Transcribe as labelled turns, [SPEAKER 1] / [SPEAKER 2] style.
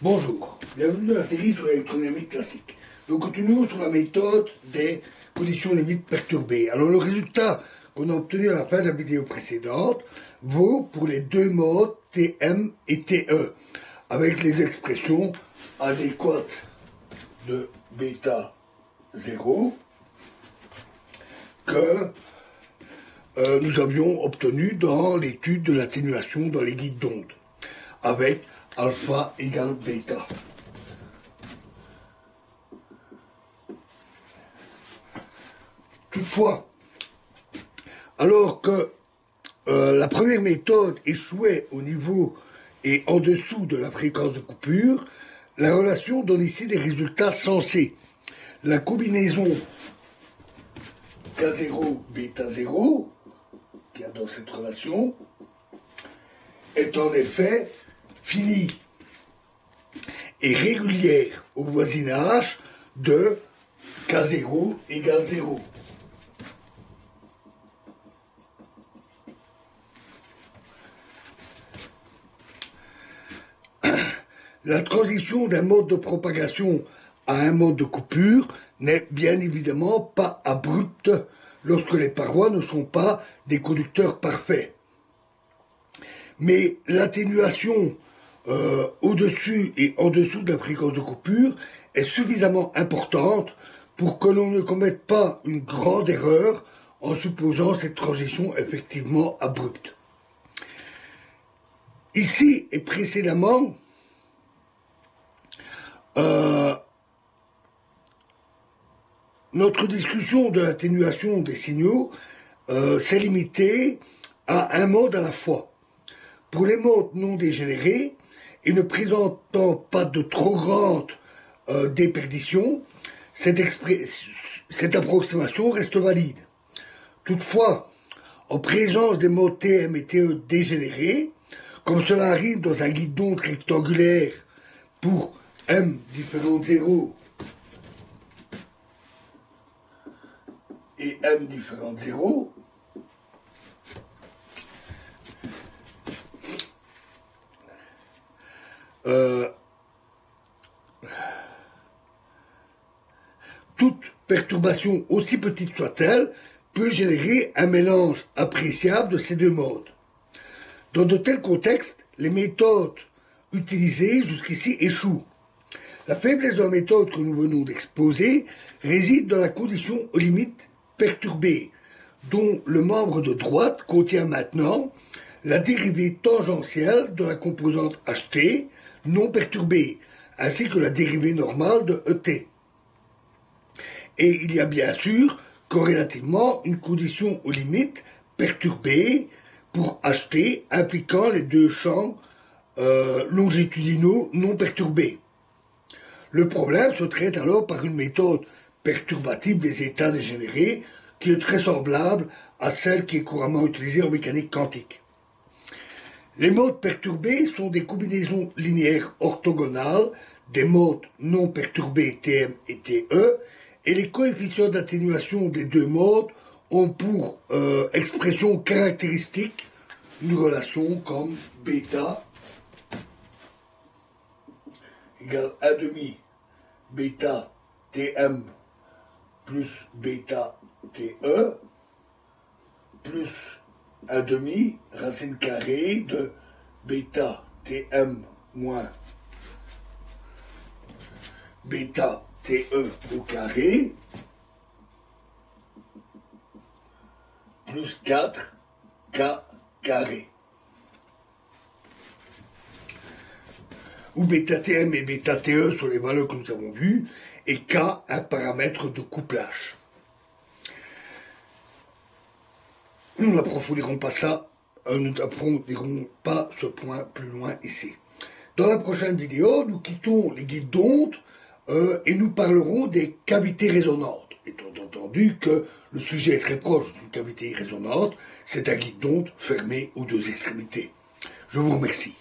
[SPEAKER 1] Bonjour, bienvenue dans la série sur l'électrodynamique classique. Nous continuons sur la méthode des conditions limites perturbées. Alors le résultat qu'on a obtenu à la fin de la vidéo précédente vaut pour les deux modes Tm et Te, avec les expressions adéquates de bêta 0 que nous avions obtenu dans l'étude de l'atténuation dans les guides d'onde, avec alpha égale bêta. Toutefois, alors que la première méthode échouait au niveau et en dessous de la fréquence de coupure, la relation donne ici des résultats sensés. La combinaison K0, bêta 0, qu'il y a dans cette relation, est en effet finie et régulière au voisinage de K0 égale 0. La transition d'un mode de propagation à un mode de coupure n'est bien évidemment pas abrupte lorsque les parois ne sont pas des conducteurs parfaits. Mais l'atténuation au-dessus et en dessous de la fréquence de coupure est suffisamment importante pour que l'on ne commette pas une grande erreur en supposant cette transition effectivement abrupte. Ici et précédemment, notre discussion de l'atténuation des signaux s'est limitée à un mode à la fois. Pour les modes non dégénérés et ne présentant pas de trop grande déperdition, cette approximation reste valide. Toutefois, en présence des modes Tm et Te dégénérés, comme cela arrive dans un guide d'onde rectangulaire pour m différent de 0 et m différent de 0, toute perturbation, aussi petite soit-elle, peut générer un mélange appréciable de ces deux modes. Dans de tels contextes, les méthodes utilisées jusqu'ici échouent. La faiblesse de la méthode que nous venons d'exposer réside dans la condition aux limites perturbées, dont le membre de droite contient maintenant la dérivée tangentielle de la composante HT non perturbée, ainsi que la dérivée normale de ET. Et il y a bien sûr, corrélativement, une condition aux limites perturbée pour HT impliquant les deux champs longitudinaux non perturbés. Le problème se traite alors par une méthode perturbative des états dégénérés qui est très semblable à celle qui est couramment utilisée en mécanique quantique. Les modes perturbés sont des combinaisons linéaires orthogonales des modes non perturbés Tm et Te, et les coefficients d'atténuation des deux modes ont pour expression caractéristique une relation comme bêta égale 1,5 bêta Tm plus bêta Te plus 1,5 racine carrée de bêta Tm moins bêta Te au carré plus 4k carré. Où bêta Tm et bêta Te sont les valeurs que nous avons vues, et K un paramètre de couplage. Nous n'approfondirons pas ça, nous n'approfondirons pas ce point plus loin ici. Dans la prochaine vidéo, nous quittons les guides d'onde et nous parlerons des cavités résonantes. Étant entendu que le sujet est très proche d'une cavité résonante, c'est un guide d'onde fermé aux deux extrémités. Je vous remercie.